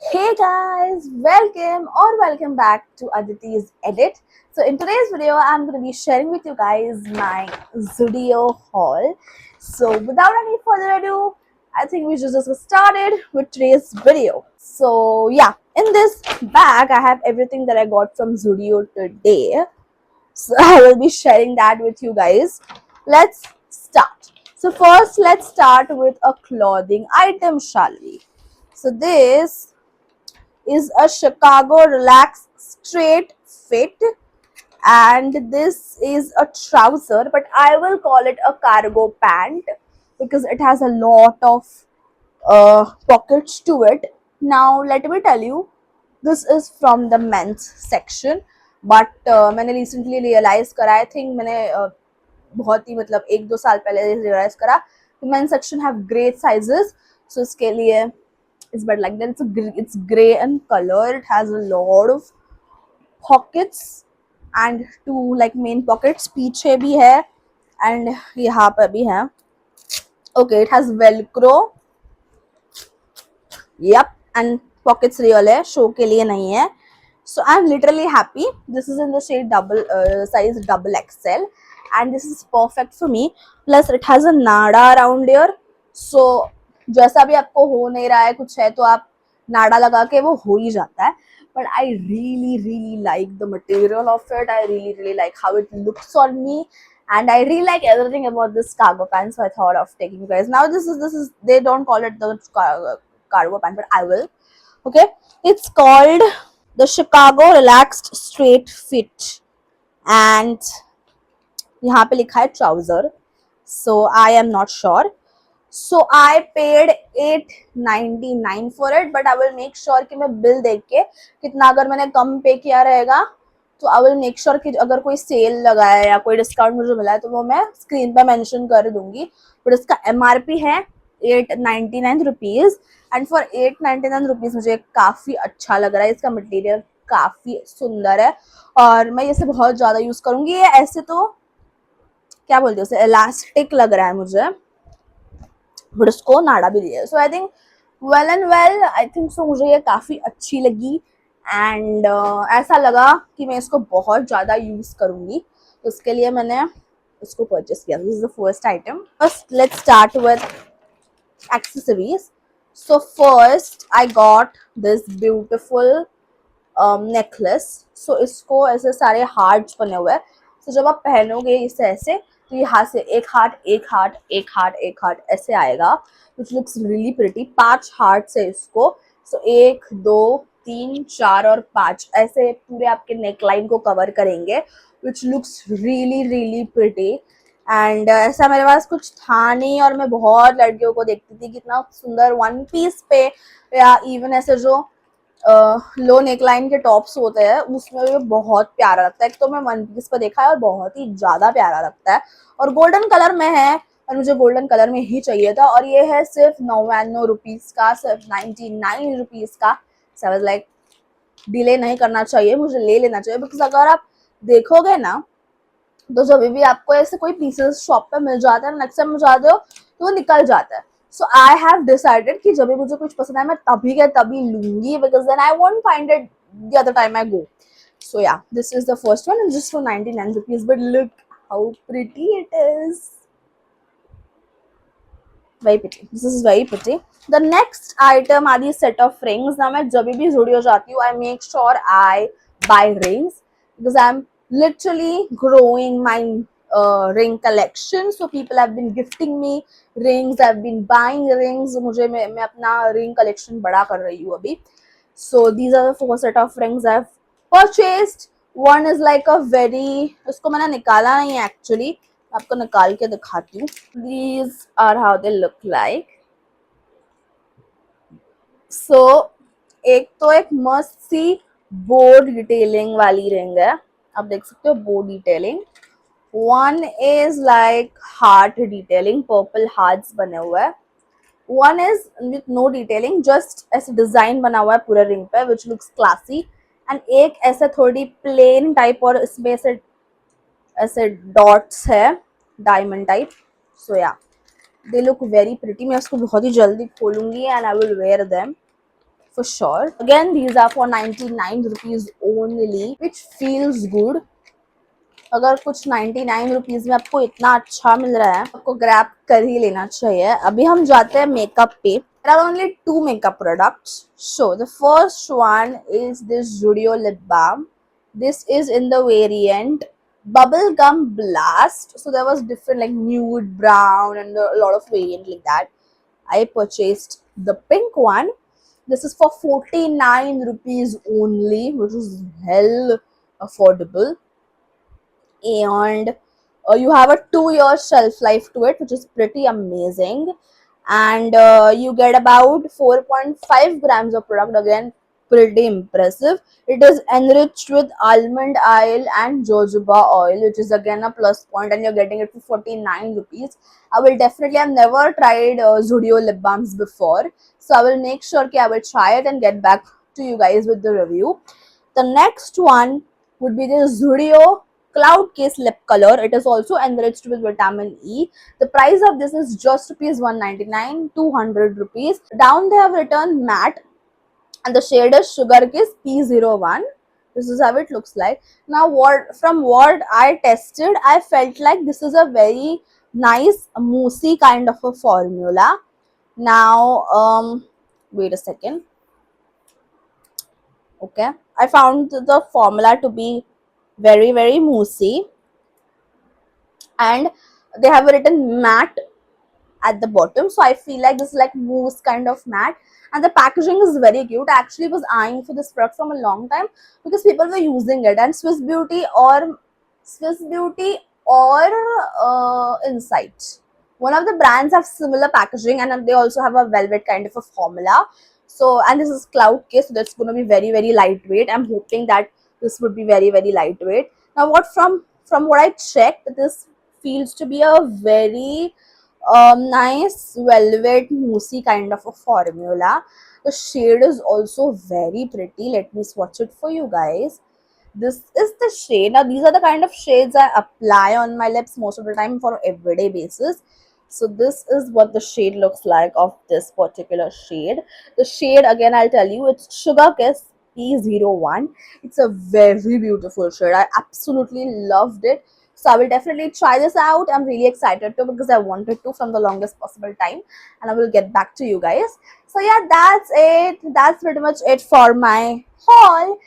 Hey guys, welcome back to Aditi's Edit. So in today's video, I'm going to be sharing with you guys my Zudio haul. So without any further ado, I think we should just get started with today's video. So yeah, in this bag, I have everything that I got from Zudio today. So I will be sharing that with you guys. Let's start. So first, let's start with a clothing item, shall we? So this is a Chicago Relax Straight Fit, and this is a trouser, but I will call it a cargo pant because it has a lot of pockets to it. Now let me tell you, this is from the men's section, but मैंने recently realize करा, I think मैंने बहुत ही मतलब 1-2 साल पहले realize करा कि men's section have great sizes, so इसके लिए it's but like that it's gray in color. It has a lot of pockets and two like main pockets पीछे भी है and यहाँ पे भी है. Okay, it has velcro. Yep, and pockets real है, show के लिए नहीं है. So I'm literally happy. This is in the shade size double XL, and this is perfect for me. Plus it has a नाड़ा around here, so जैसा भी आपको हो नहीं रहा है कुछ है तो आप नाड़ा लगा के वो हो ही जाता है. But I really like the material of it. I really like how it looks on me, and I really like everything about this cargo pants. So I thought of taking you guys. Now this is they don't call it the cargo pant, but I will. Okay, it's called the Chicago Relaxed Straight Fit, and यहाँ पे लिखा है trouser. So I am not sure. So I paid 899 for it, but I will make sure कि मैं bill देख के कितना अगर मैंने कम पे किया रहेगा तो आई विल मेक श्योर कि अगर कोई सेल लगा है या कोई डिस्काउंट मुझे मिला है तो वो मैं स्क्रीन पे मेंशन कर दूंगी. बट इसका एमआरपी है 899 रुपीज, एंड फॉर 899 रुपीज मुझे काफ़ी अच्छा लग रहा है. इसका मटेरियल काफ़ी सुंदर है और मैं इसे बहुत ज़्यादा यूज़ करूँगी. ये ऐसे तो क्या बोलते हैं उसे, इलास्टिक लग रहा है मुझे, बट उसको नाड़ा भी दिया है. So I think well and well, I think so मुझे ये काफ़ी अच्छी लगी एंड ऐसा लगा कि मैं इसको बहुत ज़्यादा यूज़ करूँगी, तो उसके लिए मैंने इसको परचेस किया. This is the first item. First let's start with accessories. So first I got this beautiful necklace. So इसको ऐसे सारे हार्ट्स बने हुए हैं. सो जब आप पहनोगे इसे ऐसे तो यहाँ से एक हार्ट एक हार्ट एक हार्ट एक हार्ट ऐसे आएगा, which looks really pretty. 5 hearts है इसको. सो 1 2 3 4 और 5 ऐसे पूरे आपके नेक लाइन को कवर करेंगे, which looks really pretty. And ऐसा मेरे पास कुछ था नहीं और मैं बहुत लड़कियों को देखती थी कितना सुंदर वन पीस पे या इवन ऐसे जो लो नेकलाइन के टॉप्स होते हैं उसमें भी बहुत प्यारा लगता है. एक तो मैं वन पीस पर देखा है और बहुत ही ज्यादा प्यारा लगता है और गोल्डन कलर में है और मुझे गोल्डन कलर में ही चाहिए था. और ये है सिर्फ 99 रुपीज का, सिर्फ 99 रुपीज का. सो आई वाज लाइक डिले नहीं करना चाहिए, मुझे ले लेना चाहिए. बिकॉज अगर आप देखोगे ना तो जब भी आपको ऐसे कोई पीसेस शॉप पे मिल जाता है, नेक्स्ट टाइम में जाते हो तो वो निकल जाता है. सो आई हैव डिसाइडेड कि जब भी मुझे कुछ पसंद है मैं तभी के तभी लूंगी, because then I won't find it the other time I go. So yeah, this is the first one and just for 99 rupees, but look how pretty it is. Very pretty. This is very pretty. The next item are these set of rings. Now मैं जब भी Zudio जाती हूँ I make sure I buy rings because I'm literally growing my ring collection. So people have been gifting me rings. I've been buying rings. मुझे मैं अपना ring collection बड़ा कर रही हूँ अभी. So these are the 4 set of rings I've purchased. One is like a very, उसको मैंने निकाला नहीं actually, आपको निकाल के दिखाती हूँ. These are how they look like. So एक तो एक मस्त सी बोर्ड डिटेलिंग वाली रिंग है, आप देख सकते हो board detailing. One is like heart detailing, purple hearts बने हुए हैं. One is with no detailing, just ऐसे डिजाइन बना हुआ है पूरे रिंग पे, which looks classy. एंड एक ऐसे थोड़ी प्लेन टाइप और इसमें ऐसे ऐसे डॉट्स है डायमंड टाइप. सो या दे लुक वेरी प्रिटी. मैं उसको बहुत ही जल्दी खोलूंगी and I will wear them for sure. Again, these are for 99 rupees only, which feels good. अगर कुछ 99 रुपीज में आपको इतना अच्छा मिल रहा है, आपको ग्रैब कर ही लेना चाहिए. अभी हम जाते हैं मेकअप पे. There are only two makeup products. So the first one is this Zudio lip balm. This is in the variant bubblegum blast. So there was different like nude, brown, and a lot of variant like that. I purchased the pink one. This is for 49 rupees only, which is hell affordable. And you have a 2 year shelf life to it, which is pretty amazing. And you get about 4.5 grams of product. Again, pretty impressive. It is enriched with almond oil and jojoba oil, which is again a plus point, and you're getting it for 49 rupees. I will definitely, I've never tried Zudio lip balms before, so I will make sure I will try it and get back to you guys with the review. The next one would be the Zudio Cloud Case Lip Color. It is also enriched with vitamin E. The price of this is just rupees 199, 200 rupees. Down they have written matte, and the shade is Sugar Kiss P01. This is how it looks like. Now, from what I tested, I felt like this is a very nice moussey kind of a formula. Now, wait a second. Okay, I found the formula to be very moussey, and they have written matte at the bottom, so I feel like this is like mousse kind of matte, and the packaging is very cute. I actually was eyeing for this product from a long time because people were using it, and Swiss Beauty or Insight, one of the brands have similar packaging, and they also have a velvet kind of a formula. So, and this is cloud case, so that's going to be very lightweight. I'm hoping that this would be very lightweight. Now, what from what I checked, this feels to be a very nice velvet moussey kind of a formula. The shade is also very pretty. Let me swatch it for you guys. This is the shade. Now these are the kind of shades I apply on my lips most of the time for everyday basis. So this is what the shade looks like of this particular shade. The shade, again, I'll tell you, it's Sugar Kiss P01. It's a very beautiful shade. I absolutely loved it. So I will definitely try this out. I'm really excited to because I wanted to from the longest possible time, and I will get back to you guys. So yeah, that's it. That's pretty much it for my haul.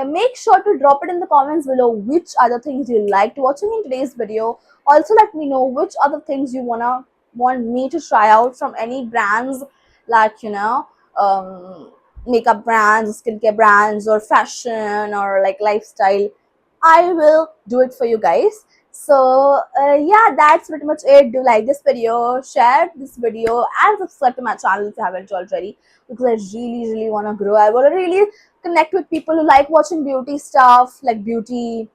Make sure to drop it in the comments below which other things you liked watching in today's video. Also, let me know which other things you want me to try out from any brands, like makeup brands, skincare brands, or fashion, or like lifestyle. I will do it for you guys. So yeah, that's pretty much it. Do like this video, share this video, and subscribe to my channel if you haven't already, because I really want to grow. I want to really connect with people who like watching beauty stuff, like beauty,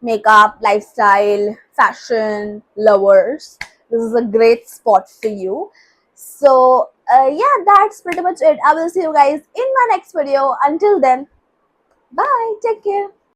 makeup, lifestyle, fashion lovers. This is a great spot for you. So yeah, that's pretty much it. I will see you guys in my next video. Until then, bye, take care.